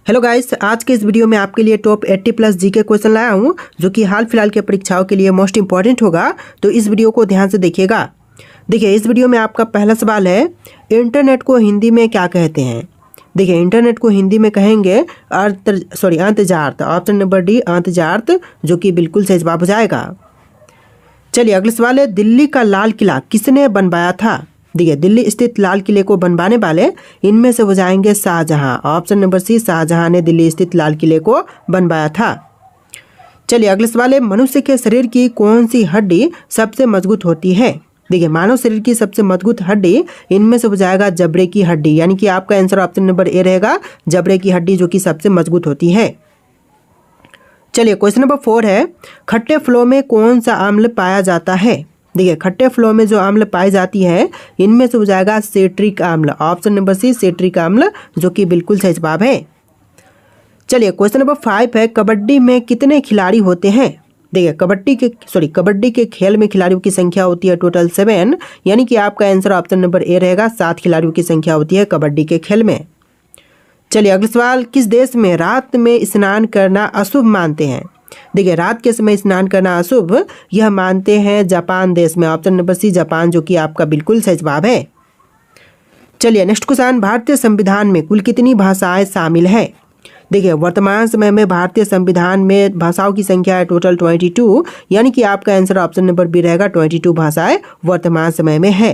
Hello guys, आज के इस वीडियो में आपके लिए टॉप 80 प्लस जीके क्वेश्चन लाया हूं जो कि हाल फिलहाल के परीक्षाओं के लिए मोस्ट इंपॉर्टेंट होगा। तो इस वीडियो को ध्यान से देखिएगा। देखिए, इस वीडियो में आपका पहला सवाल है, इंटरनेट को हिंदी में क्या कहते हैं। देखिए, इंटरनेट को हिंदी में कहेंगे अंतर्जात। ऑप्शन नंबर डी अंतर्जात, जो कि बिल्कुल सही जवाब हो जाएगा। चलिए अगला सवाल है, दिल्ली का लाल किला किसने बनवाया था। देखिए, दिल्ली स्थित लाल किले को बनवाने वाले इनमें से हो जाएंगे Shahjahan. Option number C, Shahjahan ने दिल्ली स्थित लाल किले को बनवाया था। चलिए अगला सवाल है, मनुष्य के शरीर की कौन सी हड्डी सबसे मजबूत होती है। देखिए, मानव शरीर की सबसे मजबूत हड्डी इनमें से हो जाएगा जबड़े की हड्डी, यानी कि आपका आंसर ऑप्शन नंबर ए रहेगा, जबड़े की हड्डी जो कि सबसे मजबूत होती है। चलिए क्वेश्चन नंबर 4 है, खट्टे फलों में कौन सा अम्ल पाया जाता है। देखिए, खट्टे फलों में जो अम्ल पाई जाती है इनमें से हो जाएगा सिट्रिक अम्ल। ऑप्शन नंबर सी, सिट्रिक अम्ल, जो कि बिल्कुल सही जवाब है। चलिए क्वेश्चन नंबर 5 है, कबड्डी में कितने खिलाड़ी होते हैं। देखिए, कबड्डी के खेल में खिलाड़ियों की संख्या होती है टोटल 7, यानी कि आपका आंसर ऑप्शन नंबर ए रहेगा, 7 खिलाड़ियों की संख्या होती है कबड्डी के खेल में। चलिए अगला सवाल, किस देश में रात में स्नान करना अशुभ मानते हैं। देखिए, रात के समय स्नान करना अशुभ यह मानते हैं जापान देश में। ऑप्शन नंबर सी, जापान, जो कि आपका बिल्कुल सही जवाब है। चलिए नेक्स्ट क्वेश्चन, भारतीय संविधान में कुल कितनी भाषाएं शामिल है। देखिए, वर्तमान समय में भारतीय संविधान में भाषाओं की संख्या है टोटल 22, यानी कि आपका आंसर ऑप्शन नंबर बी रहेगा, 22 भाषाएं वर्तमान समय में है।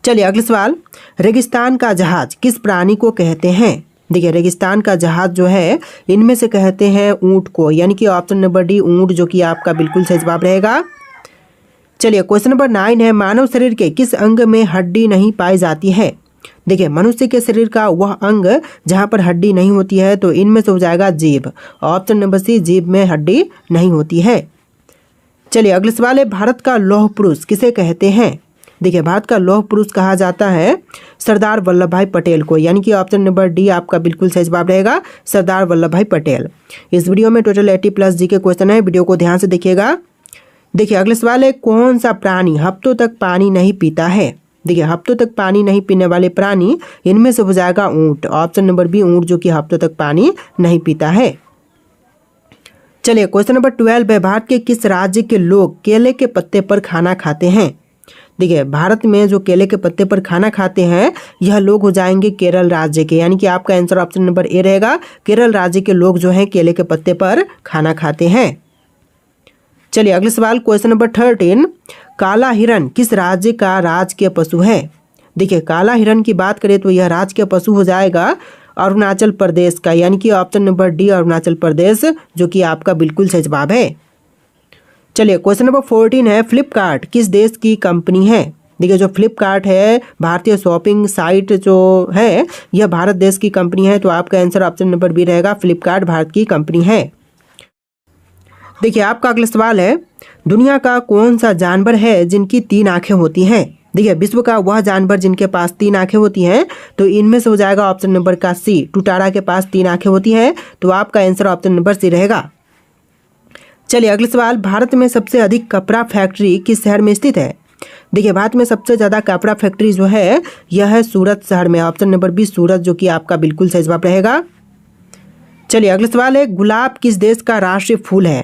चलिए अगला सवाल, रेगिस्तान का जहाज किस प्राणी को कहते हैं। देखिए, रेगिस्तान का जहाज जो है इनमें से कहते हैं ऊंट को, यानी कि ऑप्शन नंबर डी ऊंट, जो कि आपका बिल्कुल सही जवाब रहेगा। चलिए क्वेश्चन नंबर 9 है, मानव शरीर के किस अंग में हड्डी नहीं पाई जाती है। देखिए, मनुष्य के शरीर का वह अंग जहां पर हड्डी नहीं होती है तो इनमें से हो जाएगा जीभ। ऑप्शन नंबर सी, जीभ में हड्डी नहीं होती है। चलिए अगला सवाल है, भारत का लौह पुरुष किसे कहते हैं। देखिए, भारत का लौह पुरुष कहा जाता है सरदार वल्लभ भाई पटेल को, यानी कि ऑप्शन नंबर डी आपका बिल्कुल सही जवाब रहेगा, सरदार वल्लभ भाई पटेल। इस वीडियो में टोटल 80 प्लस जी के क्वेश्चन है, वीडियो को ध्यान से देखिएगा। देखिए अगला सवाल है, कौन सा प्राणी हफ्तों तक पानी नहीं पीता है। देखिए, हफ्तों तक पानी नहीं पीने वाले प्राणी इनमें से हो जाएगा ऊंट। ऑप्शन नंबर बी ऊंट, जो कि हफ्तों तक पानी नहीं पीता है। चलिए क्वेश्चन नंबर 12 है, भारत के किस राज्य के लोग केले के पत्ते पर खाना खाते हैं। देखिए, भारत में जो केले के पत्ते पर खाना खाते हैं यह लोग हो जाएंगे केरल राज्य के, यानी कि आपका आंसर ऑप्शन नंबर ए रहेगा, केरल राज्य के लोग जो हैं केले के पत्ते पर खाना खाते हैं। चलिए अगला सवाल, क्वेश्चन नंबर 13, काला हिरण किस राज्य का राजकीय पशु है। देखिए, काला हिरण की बात करें तो यह राजकीय पशु हो जाएगा अरुणाचल प्रदेश का, यानी कि option number D Arunachal Pradesh, जो कि आपका बिल्कुल सही जवाब है। चलिए क्वेश्चन नंबर 14 है, फ्लिपकार्ट किस देश की कंपनी है। देखिए, जो फ्लिपकार्ट है भारतीय शॉपिंग साइट जो है यह भारत देश की कंपनी है, तो आपका आंसर ऑप्शन नंबर बी रहेगा, फ्लिपकार्ट भारत की कंपनी है। देखिए, आपका अगला सवाल है, दुनिया का कौन सा जानवर है जिनकी 3 आंखें होती हैं। देखिए, विश्व का वह जानवर जिनके पास 3 आंखें होती हैं तो इनमें से हो जाएगा ऑप्शन नंबर का सी, टुटारा के पास 3 आंखें होती हैं, तो आपका आंसर ऑप्शन नंबर सी रहेगा। चलिए अगला सवाल, भारत में सबसे अधिक कपड़ा फैक्ट्री किस शहर में स्थित है। देखिए, भारत में सबसे ज़्यादा कपड़ा फैक्ट्री जो है यह है सूरत शहर में। ऑप्शन नंबर बी सूरत, जो कि आपका बिल्कुल सही जवाब रहेगा। चलिए अगला सवाल है, गुलाब किस देश का राष्ट्रीय फूल है।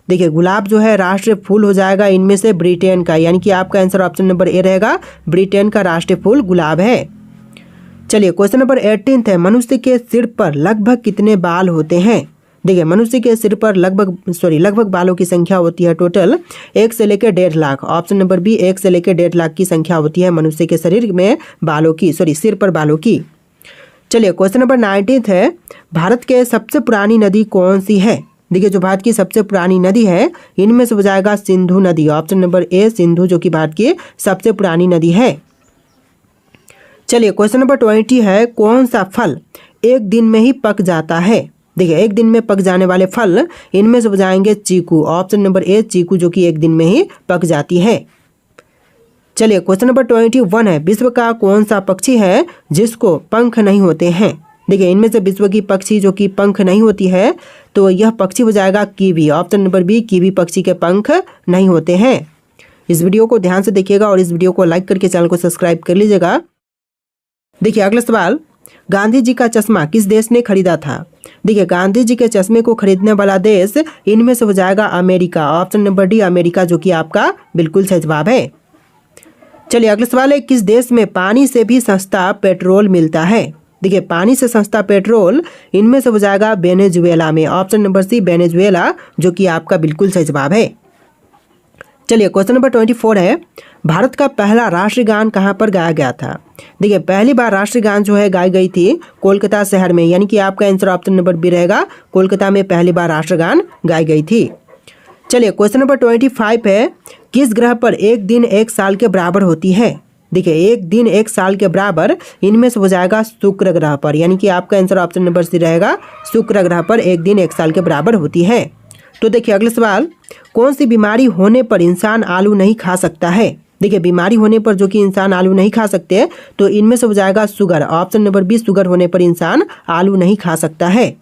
देखिए, गुलाब जो है राष्ट्रीय फूल हो जाएगा इनमें से ब्रिटेन का, यानी कि आपका आंसर ऑप्शन नंबर ए रहेगा, ब्रिटेन का राष्ट्रीय फूल गुलाब है। चलिए क्वेश्चन नंबर 18 है, मनुष्य के सिर पर लगभग कितने बाल होते हैं। देखिए, मनुष्य के सिर पर लगभग बालों की संख्या होती है टोटल 1 से लेकर 1.5 लाख। ऑप्शन नंबर बी 1 से लेकर 1.5 लाख की संख्या होती है मनुष्य के शरीर में सिर पर बालों की। चलिए क्वेश्चन नंबर 19 है, भारत के सबसे पुरानी नदी कौन सी है। देखिए, जो भारत की सबसे पुरानी नदी है इनमें से हो जाएगा सिंधु नदी। ऑप्शन नंबर ए सिंधु, जो कि भारत की सबसे पुरानी नदी है। चलिए क्वेश्चन नंबर 20 है, कौन सा फल एक दिन में ही पक जाता है। देखिए, एक दिन में पक जाने वाले फल इनमें से हो जाएंगे चीकू। ऑप्शन नंबर ए चीकू, जो कि एक दिन में ही पक जाती है। चलिए क्वेश्चन नंबर 21 है, विश्व का कौन सा पक्षी है जिसको पंख नहीं होते हैं। देखिए, इनमें से विश्व की पक्षी जो कि पंख नहीं होती है तो यह पक्षी हो जाएगा kiwi. Option number B kiwi पक्षी के पंख नहीं होते हैं। इस वीडियो को ध्यान से देखिएगा और इस वीडियो को लाइक करके चैनल को सब्सक्राइब कर लीजिएगा। देखिए अगला सवाल, गांधी जी का चश्मा किस देश ने खरीदा था? देखिए गांधी जी के चश्मे को खरीदने वाला देश इनमें से हो जाएगा America. Option number D America, जो कि आपका बिल्कुल सही जवाब है। चलिए अगला सवाल है, किस देश में पानी से भी सस्ता पेट्रोल मिलता है? देखिए पानी से सस्ता पेट्रोल इनमें से हो जाएगा वेनेजुएला में। ऑप्शन नंबर सी वेनेजुएला, जो कि आपका बिल्कुल सही जवाब है। चलिए क्वेश्चन नंबर 24 है, भारत का पहला राष्ट्रीय गान कहाँ पर गाया गया था? देखिए पहली बार राष्ट्रीय गान जो है गाई गई थी कोलकाता शहर में, यानी कि आपका आंसर ऑप्शन नंबर बी रहेगा, कोलकाता में पहली बार राष्ट्रीय गान गाई गई थी। चलिए क्वेश्चन नंबर 25 है, किस ग्रह पर एक दिन एक साल के बराबर होती है? देखिए एक दिन एक साल के बराबर इनमें से हो जाएगा शुक्र ग्रह पर, यानी कि आपका आंसर ऑप्शन नंबर सी रहेगा, शुक्र ग्रह पर एक दिन एक साल के बराबर होती है। तो देखिए अगला सवाल, कौन सी बीमारी होने पर इंसान आलू नहीं खा सकता है? देखिए बीमारी होने पर जो कि इंसान आलू नहीं खा सकते, तो इनमें से हो जाएगा sugar. Option number B, sugar होने पर इंसान आलू नहीं खा सकता है।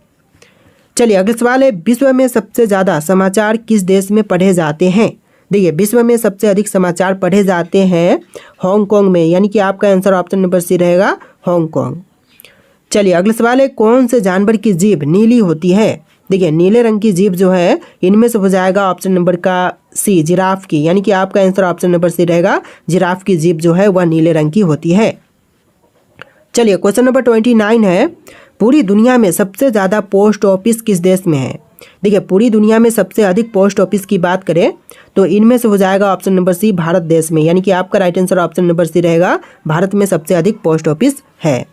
चलिए अगला सवाल है, विश्व में सबसे ज़्यादा समाचार किस देश में पढ़े जाते हैं? देखिए विश्व में सबसे अधिक समाचार पढ़े जाते हैं हांगकांग में, यानी कि आपका आंसर ऑप्शन नंबर सी रहेगा, हांगकांग। चलिए अगला सवाल है, कौन से जानवर की जीभ नीली होती है? देखिए नीले रंग की जीभ जो है इनमें से हो जाएगा ऑप्शन नंबर का सी, जिराफ की, यानी कि आपका आंसर ऑप्शन नंबर सी रहेगा, जिराफ की जीभ जो है वह नीले रंग की होती है। चलिए क्वेश्चन नंबर 29 है, पूरी दुनिया में सबसे ज़्यादा पोस्ट ऑफिस किस देश में है? देखिए पूरी दुनिया में सबसे अधिक पोस्ट ऑफिस की बात करें तो इनमें से हो जाएगा ऑप्शन नंबर सी, भारत देश में, यानी कि आपका right answer option number C रहेगा, भारत में सबसे अधिक पोस्ट ऑफिस है।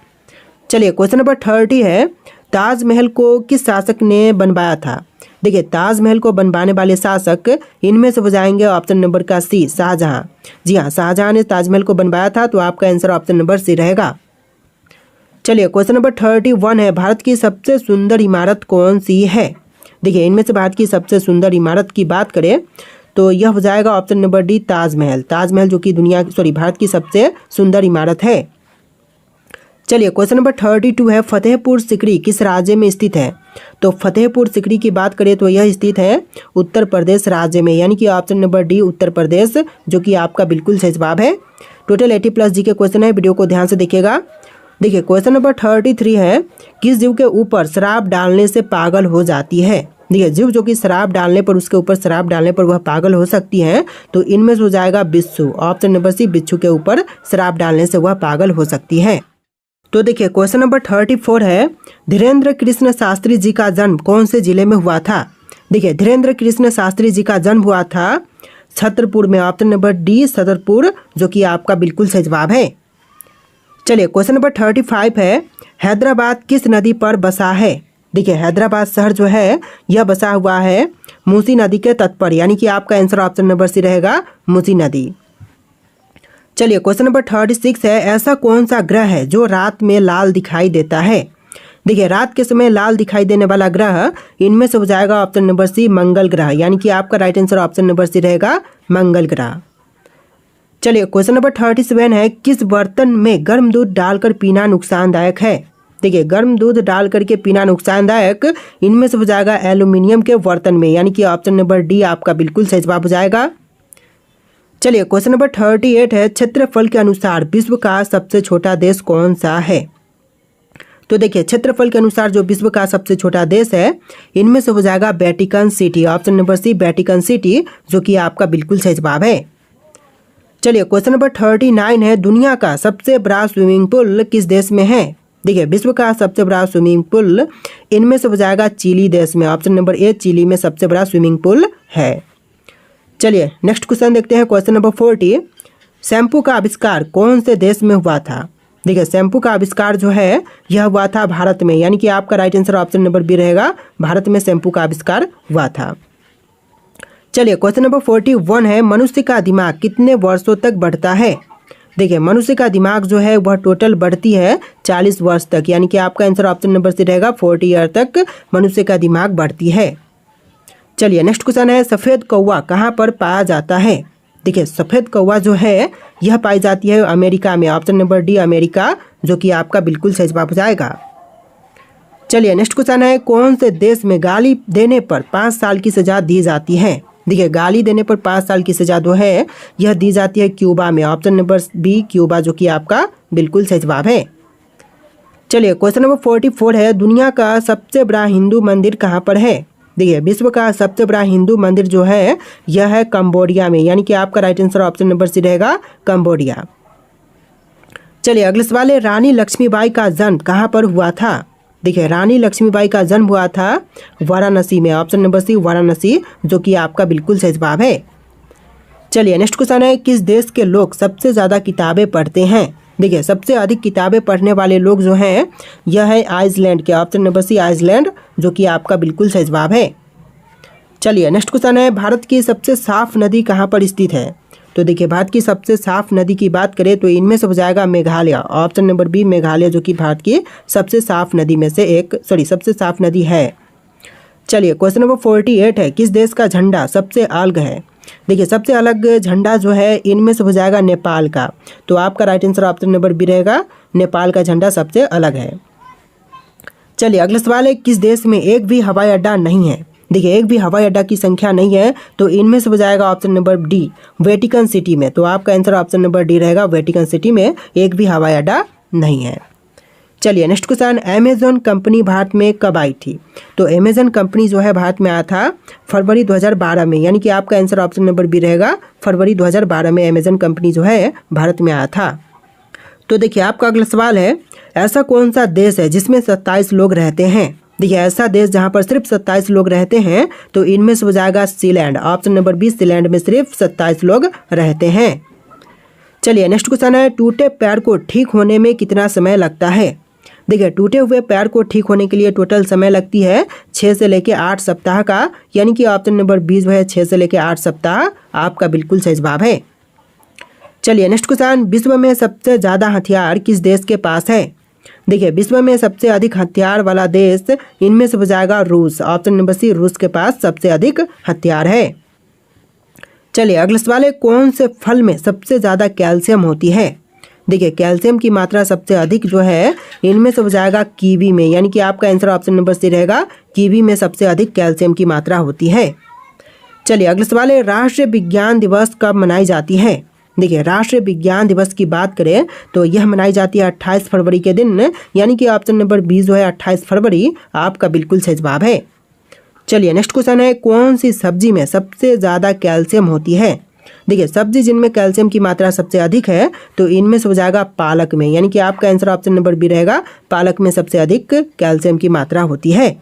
चलिए क्वेश्चन नंबर 30 है, ताजमहल को किस शासक ने बनवाया था? देखिए ताजमहल को बनवाने वाले शासक इनमें से हो जाएंगे ऑप्शन नंबर का सी, शाहजहां। जी हाँ, शाहजहां ने ताजमहल को बनवाया था, तो आपका आंसर ऑप्शन नंबर सी रहेगा। चलिए क्वेश्चन नंबर 31 है, भारत की सबसे सुंदर इमारत कौन सी है? देखिए इनमें से भारत की सबसे सुंदर इमारत की बात करें तो यह हो जाएगा option number D, Taj Mahal. Taj Mahal जो कि भारत की सबसे सुंदर इमारत है। चलिए क्वेश्चन नंबर 32 है, फतेहपुर सिकरी किस राज्य में स्थित है? तो फतेहपुर सिकरी की बात करें तो यह स्थित है उत्तर प्रदेश राज्य में, यानी कि option number D, Uttar Pradesh, जो कि आपका बिल्कुल सही जवाब है। टोटल 80+ जी के क्वेश्चन है, वीडियो को ध्यान से देखिएगा। देखिए क्वेश्चन नंबर 33 है, किस जीव के ऊपर शराब डालने से पागल हो जाती है? देखिए जीव जो कि शराब डालने पर, उसके ऊपर शराब डालने पर वह पागल हो सकती है, तो इनमें से हो जाएगा बिच्छू। ऑप्शन नंबर सी, बिच्छू के ऊपर शराब डालने से वह पागल हो सकती है। तो देखिए क्वेश्चन नंबर 34 है, धीरेन्द्र कृष्ण शास्त्री जी का जन्म कौन से जिले में हुआ था? देखिए धीरेन्द्र कृष्ण शास्त्री जी का जन्म हुआ था छतरपुर में। ऑप्शन नंबर डी, छतरपुर, जो कि आपका बिल्कुल सही जवाब है। चलिए क्वेश्चन नंबर 35 है, हैदराबाद किस नदी पर बसा है? देखिए हैदराबाद शहर जो है यह बसा हुआ है मूसी नदी के तट पर, यानी कि आपका आंसर ऑप्शन नंबर सी रहेगा, मूसी नदी। चलिए क्वेश्चन नंबर 36 है, ऐसा कौन सा ग्रह है जो रात में लाल दिखाई देता है? देखिए रात के समय लाल दिखाई देने वाला ग्रह इनमें से हो जाएगा ऑप्शन नंबर सी, मंगल ग्रह, यानी कि आपका right answer option number C रहेगा, मंगल ग्रह। चलिए क्वेश्चन नंबर 37 है, किस बर्तन में गर्म दूध डालकर पीना नुकसानदायक है? देखिए गर्म दूध डाल करके पीना नुकसानदायक इनमें से हो जाएगा एल्यूमिनियम के बर्तन में, यानी कि ऑप्शन नंबर डी आपका बिल्कुल सही जवाब हो जाएगा। चलिए क्वेश्चन नंबर 38 है, क्षेत्रफल के अनुसार विश्व का सबसे छोटा देश कौन सा है? तो देखिए क्षेत्रफल के अनुसार जो विश्व का सबसे छोटा देश है इनमें से हो जाएगा Vatican City. Option number C, Vatican City, जो कि आपका बिल्कुल सही जवाब है। चलिए क्वेश्चन नंबर 39 है, दुनिया का सबसे बड़ा स्विमिंग पूल किस देश में है? देखिए विश्व का सबसे बड़ा स्विमिंग पूल इनमें से हो जाएगा चिली देश में। ऑप्शन नंबर ए, चिली में सबसे बड़ा स्विमिंग पूल है। चलिए नेक्स्ट क्वेश्चन देखते हैं, क्वेश्चन नंबर 40, शैम्पू का आविष्कार कौन से देश में हुआ था? देखिए शैम्पू का आविष्कार जो है यह हुआ था भारत में, यानी कि आपका right answer option number B रहेगा, भारत में शैम्पू का आविष्कार हुआ था। चलिए क्वेश्चन नंबर 41 है, मनुष्य का दिमाग कितने वर्षों तक बढ़ता है? देखिए मनुष्य का दिमाग जो है वह टोटल बढ़ती है 40 वर्ष तक, यानी कि आपका आंसर ऑप्शन नंबर सी रहेगा, 40 ईयर तक मनुष्य का दिमाग बढ़ती है। चलिए नेक्स्ट क्वेश्चन है, सफ़ेद कौवा कहाँ पर पाया जाता है? देखिए सफ़ेद कौवा जो है यह पाई जाती है अमेरिका में। ऑप्शन नंबर डी, अमेरिका, जो कि आपका बिल्कुल सही जवाब हो जाएगा। चलिए नेक्स्ट क्वेश्चन है, कौन से देश में गाली देने पर 5 साल की सज़ा दी जाती है? देखिए गाली देने पर 5 साल की सज़ा जो है यह दी जाती है क्यूबा में। ऑप्शन नंबर बी, क्यूबा, जो कि आपका बिल्कुल सही जवाब है। चलिए क्वेश्चन नंबर 44 है, दुनिया का सबसे बड़ा हिंदू मंदिर कहाँ पर है? देखिए विश्व का सबसे बड़ा हिंदू मंदिर जो है यह है कंबोडिया में, यानी कि आपका right answer option number C रहेगा कंबोडिया। चलिए अगले सवाल है, रानी लक्ष्मीबाई का जन्म कहाँ पर हुआ था? देखिए रानी लक्ष्मीबाई का जन्म हुआ था वाराणसी में, ऑप्शन नंबर सी वाराणसी, जो कि आपका बिल्कुल सही जवाब है। चलिए नेक्स्ट क्वेश्चन है, किस देश के लोग सबसे ज़्यादा किताबें पढ़ते हैं? देखिए सबसे अधिक किताबें पढ़ने वाले लोग जो हैं यह है आइसलैंड के, ऑप्शन नंबर सी आइसलैंड, जो कि आपका बिल्कुल सही जवाब है। चलिए नेक्स्ट क्वेश्चन है, भारत की सबसे साफ नदी कहाँ पर स्थित है? तो देखिए भारत की सबसे साफ नदी की बात करें तो इनमें से हो जाएगा Meghalaya, option number B Meghalaya, जो कि भारत की सबसे साफ नदी में से सबसे साफ नदी है। चलिए क्वेश्चन नंबर 48 है, किस देश का झंडा सबसे अलग है? देखिए सबसे अलग झंडा जो है इनमें से हो जाएगा नेपाल का, तो आपका right answer option number B रहेगा, नेपाल का झंडा सबसे अलग है। चलिए अगला सवाल है, किस देश में एक भी हवाई अड्डा नहीं है? देखिए एक भी हवाई अड्डा की संख्या नहीं है, तो इनमें से हो जाएगा option number D Vatican city में, तो आपका आंसर ऑप्शन नंबर डी रहेगा, वेटिकन सिटी में एक भी हवाई अड्डा नहीं है। चलिए next question, Amazon company Bharat में कब आई थी? तो अमेजॉन कंपनी जो है भारत में आया था फरवरी 2012 में, यानी कि आपका आंसर ऑप्शन नंबर बी रहेगा, फरवरी 2012 में अमेजॉन कंपनी जो है भारत में आया था। तो देखिए आपका अगला सवाल है, ऐसा कौन सा देश है जिसमें 27 लोग रहते हैं? देखिए ऐसा देश जहां पर सिर्फ 27 लोग रहते हैं, तो इनमें से हो जाएगा Sealand, option number B Sealand में सिर्फ 27 लोग रहते हैं। चलिए नेक्स्ट क्वेश्चन है, टूटे पैर को ठीक होने में कितना समय लगता है? देखिए टूटे हुए पैर को ठीक होने के लिए टोटल समय लगती है 6 से लेकर 8 सप्ताह का, यानी कि ऑप्शन नंबर 20 जो है 6 से लेकर 8 सप्ताह आपका बिल्कुल सही जवाब है। चलिए नेक्स्ट क्वेश्चन, विश्व में सबसे ज़्यादा हथियार किस देश के पास है? देखिए विश्व में सबसे अधिक हथियार वाला देश इनमें से हो जाएगा रूस, ऑप्शन नंबर सी रूस के पास सबसे अधिक हथियार है। चलिए अगला सवाल है, कौन से फल में सबसे ज़्यादा कैल्शियम होती है? देखिए कैल्शियम की मात्रा सबसे अधिक जो है इनमें से हो जाएगा कीवी में, यानी कि आपका आंसर ऑप्शन नंबर सी रहेगा, कीवी में सबसे अधिक कैल्शियम की मात्रा होती है। चलिए अगला सवाल है, राष्ट्रीय विज्ञान दिवस कब मनाई जाती है? देखिए राष्ट्रीय विज्ञान दिवस की बात करें तो यह मनाई जाती है 28 फरवरी के दिन, यानी कि ऑप्शन नंबर 20 जो है 28 फरवरी आपका बिल्कुल सही जवाब है। चलिए नेक्स्ट क्वेश्चन है, कौन सी सब्जी में सबसे ज़्यादा कैल्शियम होती है? देखिए सब्जी जिनमें कैल्शियम की मात्रा सबसे अधिक है तो इनमें से हो जाएगा पालक में, यानी कि आपका आंसर ऑप्शन नंबर बी रहेगा, पालक में सबसे अधिक कैल्शियम की मात्रा होती है।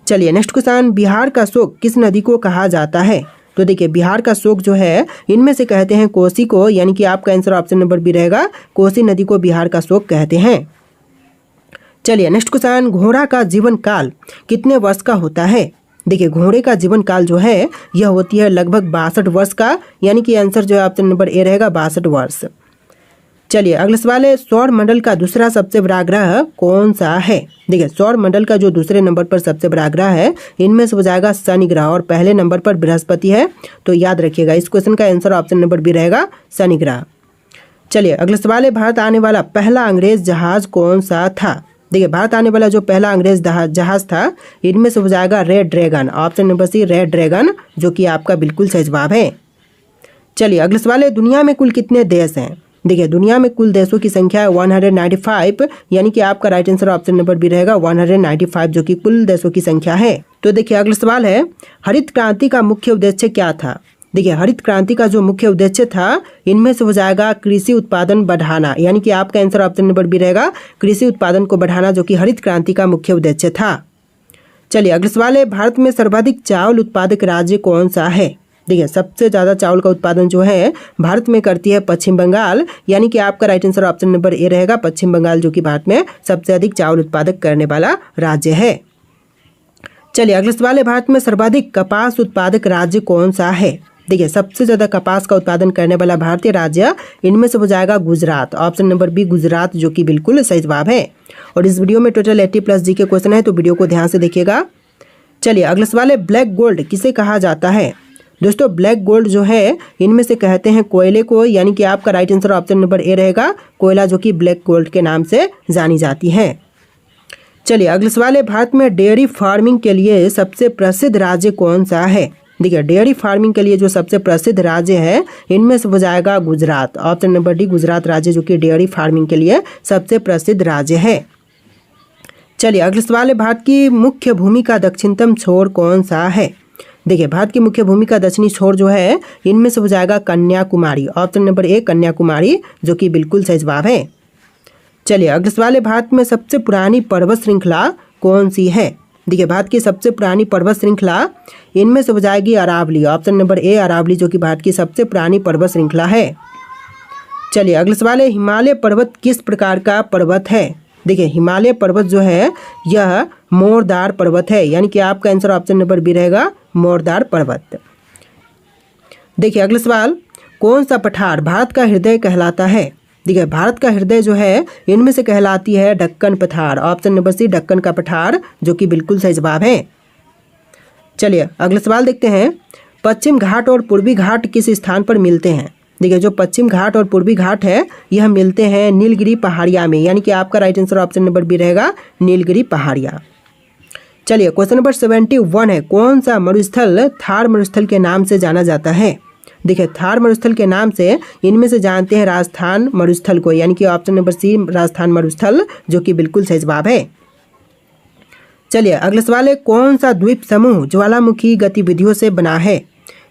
चलिए नेक्स्ट क्वेश्चन, बिहार का शोक किस नदी को कहा जाता है? तो देखिए बिहार का शोक जो है इनमें से कहते हैं कोसी को, यानी कि आपका आंसर ऑप्शन नंबर बी रहेगा, कोसी नदी को बिहार का शोक कहते हैं। चलिए नेक्स्ट क्वेश्चन, घोड़ा का जीवन काल कितने वर्ष का होता है? देखिए घोड़े का जीवन काल जो है यह होती है लगभग 62 वर्ष का, यानी कि आंसर जो है ऑप्शन नंबर ए रहेगा 62 वर्ष। चलिए अगला सवाल है, सौर मंडल का दूसरा सबसे बड़ा ग्रह कौन सा है? देखिए सौर मंडल का जो दूसरे नंबर पर सबसे बड़ा ग्रह है इनमें से हो जाएगा शनि ग्रह, और पहले नंबर पर बृहस्पति है, तो याद रखिएगा इस क्वेश्चन का आंसर ऑप्शन नंबर बी रहेगा, शनि ग्रह। चलिए अगला सवाल है, भारत आने वाला पहला अंग्रेज जहाज कौन सा था? देखिए भारत आने वाला जो पहला अंग्रेज जहाज था इनमें से हो जाएगा red dragon, option number C red dragon, जो कि आपका बिल्कुल सही जवाब है। चलिए अगला सवाल है, दुनिया में कुल कितने देश हैं? देखिए दुनिया में कुल देशों की संख्या है 195, यानी कि आपका right answer option number B रहेगा 195, जो कि कुल देशों की संख्या है। तो देखिए अगला सवाल है, हरित क्रांति का मुख्य उद्देश्य क्या था? देखिए हरित क्रांति का जो मुख्य उद्देश्य था इनमें से हो जाएगा कृषि उत्पादन बढ़ाना, यानी कि आपका आंसर ऑप्शन नंबर बी रहेगा, कृषि उत्पादन को बढ़ाना, जो कि हरित क्रांति का मुख्य उद्देश्य था। चलिए अगला सवाल है, भारत में सर्वाधिक चावल उत्पादक राज्य कौन सा है? देखिए सबसे ज़्यादा चावल का उत्पादन जो है भारत में करती है पश्चिम बंगाल, यानी कि आपका राइट आंसर ऑप्शन नंबर ए रहेगा, पश्चिम बंगाल, जो कि भारत में सबसे अधिक चावल उत्पादक करने वाला राज्य है। चलिए अगला सवाल है, भारत में सर्वाधिक कपास उत्पादक राज्य कौन सा है? देखिए सबसे ज़्यादा कपास का उत्पादन करने वाला भारतीय राज्य इनमें से हो जाएगा Gujarat, option number B Gujarat, जो कि बिल्कुल सही जवाब है। और इस वीडियो में टोटल 80+ जी के क्वेश्चन है, तो वीडियो को ध्यान से देखिएगा। चलिए अगला सवाल है, ब्लैक गोल्ड किसे कहा जाता है? दोस्तों ब्लैक गोल्ड जो है इनमें से कहते हैं कोयले को, यानी कि आपका राइट आंसर ऑप्शन नंबर ए रहेगा, कोयला, जो कि ब्लैक गोल्ड के नाम से जानी जाती है। चलिए अगला सवाल है, भारत में डेयरी फार्मिंग के लिए सबसे प्रसिद्ध राज्य कौन सा है? देखिए डेयरी फार्मिंग के लिए जो सबसे प्रसिद्ध राज्य है इनमें से हो जाएगा Gujarat, option number D Gujarat राज्य, जो कि डेयरी फार्मिंग के लिए सबसे प्रसिद्ध राज्य है। चलिए अगला सवाल है, भारत की मुख्य भूमि का दक्षिणतम छोर कौन सा है? देखिए भारत की मुख्य भूमि का दक्षिणी छोर जो है इनमें से हो जाएगा कन्याकुमारी। ऑप्शन नंबर ए कन्याकुमारी, जो कि बिल्कुल सही जवाब है। चलिए अगला सवाल है, भारत में सबसे पुरानी पर्वत श्रृंखला कौन सी है? देखिए भारत की सबसे पुरानी पर्वत श्रृंखला इनमें से हो जाएगी Aravalli. Option number A Aravalli, जो कि भारत की सबसे पुरानी पर्वत श्रृंखला है। चलिए अगला सवाल है, हिमालय पर्वत किस प्रकार का पर्वत है? देखिए हिमालय पर्वत जो है यह मोरदार पर्वत है, यानी कि आपका आंसर ऑप्शन नंबर बी रहेगा, मोरदार पर्वत। देखिए अगला सवाल, कौन सा पठार भारत का हृदय कहलाता है? देखिए भारत का हृदय जो है इनमें से कहलाती है दक्कन पठार। ऑप्शन नंबर सी दक्कन का पठार, जो कि बिल्कुल सही जवाब है। चलिए अगला सवाल देखते हैं, पश्चिम घाट और पूर्वी घाट किस स्थान पर मिलते हैं? देखिए जो पश्चिम घाट और पूर्वी घाट है यह मिलते हैं नीलगिरी पहाड़िया में, यानी कि आपका right answer option number B रहेगा, नीलगिरी पहाड़िया। चलिए क्वेश्चन नंबर 71 है, कौन सा मरुस्थल थार मरुस्थल के नाम से जाना जाता है? देखिए थार मरुस्थल के नाम से इनमें से जानते हैं राजस्थान मरुस्थल को, यानी कि ऑप्शन नंबर सी राजस्थान मरुस्थल, जो कि बिल्कुल सही जवाब है। चलिए अगला सवाल है, कौन सा द्वीप समूह ज्वालामुखी गतिविधियों से बना है?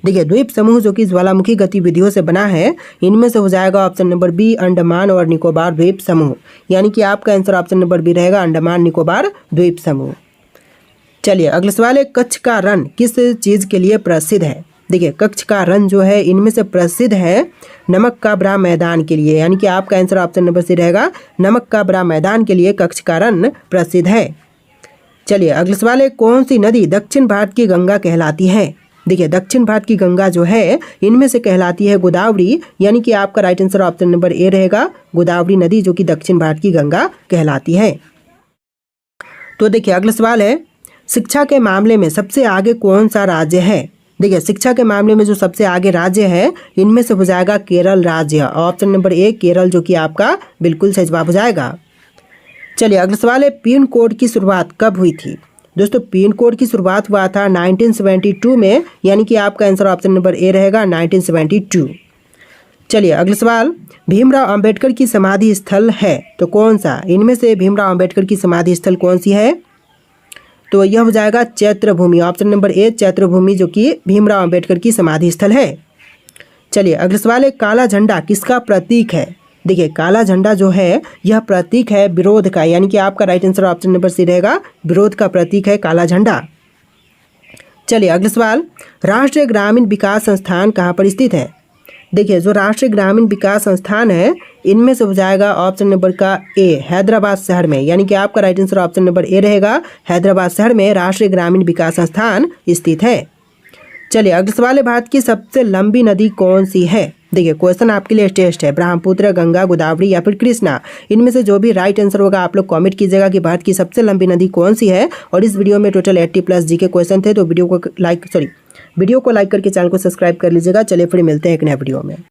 देखिए द्वीप समूह जो कि ज्वालामुखी गतिविधियों से बना है इनमें से हो जाएगा ऑप्शन नंबर बी अंडमान और निकोबार द्वीप समूह, यानी कि आपका आंसर ऑप्शन नंबर बी रहेगा, अंडमान निकोबार द्वीप समूह। चलिए अगला सवाल है, कच्छ का रण किस चीज़ के लिए प्रसिद्ध है? देखिए कच्छ का रण जो है इनमें से प्रसिद्ध है नमक का बड़ा मैदान के लिए, यानी कि आपका आंसर ऑप्शन नंबर सी रहेगा, नमक का बड़ा मैदान के लिए कच्छ का रण प्रसिद्ध है। चलिए अगला सवाल है, कौन सी नदी दक्षिण भारत की गंगा कहलाती है? देखिए दक्षिण भारत की गंगा जो है इनमें से कहलाती है गोदावरी, यानी कि आपका राइट आंसर ऑप्शन नंबर ए रहेगा, गोदावरी नदी, जो कि दक्षिण भारत की गंगा कहलाती है। तो देखिए अगला सवाल है, शिक्षा के मामले में सबसे आगे कौन सा राज्य है? देखिए शिक्षा के मामले में जो सबसे आगे राज्य है इनमें से हो जाएगा केरल राज्य। ऑप्शन नंबर ए केरल, जो कि आपका बिल्कुल सही जवाब हो जाएगा। चलिए अगला सवाल है, पिन कोड की शुरुआत कब हुई थी? दोस्तों पिन कोड की शुरुआत हुआ था 1972 में, यानी कि आपका आंसर ऑप्शन नंबर ए रहेगा, 1972। चलिए अगला सवाल, भीमराव अंबेडकर की समाधि स्थल है तो कौन सा? इनमें से भीमराव अंबेडकर की समाधि स्थल कौन सी है? तो यह हो जाएगा चैत्र भूमि। ऑप्शन नंबर ए चैत्र भूमि, जो कि भीमराव अंबेडकर की समाधि स्थल है। चलिए अगला सवाल है, काला झंडा किसका प्रतीक है? देखिए काला झंडा जो है यह प्रतीक है विरोध का, यानी कि आपका right answer option number C रहेगा, विरोध का प्रतीक है काला झंडा। चलिए अगला सवाल, राष्ट्रीय ग्रामीण विकास संस्थान कहाँ पर स्थित है? देखिए जो राष्ट्रीय ग्रामीण विकास संस्थान है इनमें से हो जाएगा ऑप्शन नंबर का ए हैदराबाद शहर में, यानी कि आपका राइट आंसर ऑप्शन नंबर ए रहेगा, हैदराबाद शहर में राष्ट्रीय ग्रामीण विकास संस्थान स्थित है। चलिए अगला सवाल है, भारत की सबसे लंबी नदी कौन सी है? देखिए क्वेश्चन आपके लिए टेस्ट है, ब्रह्मपुत्र, गंगा, गोदावरी या फिर कृष्णा, इनमें से जो भी राइट आंसर होगा आप लोग कमेंट कीजिएगा कि भारत की सबसे लंबी नदी कौन सी है। और इस वीडियो में टोटल 80+ जी के क्वेश्चन थे, तो वीडियो को लाइक करके चैनल को सब्सक्राइब कर लीजिएगा। चलिए फिर मिलते हैं एक नए वीडियो में।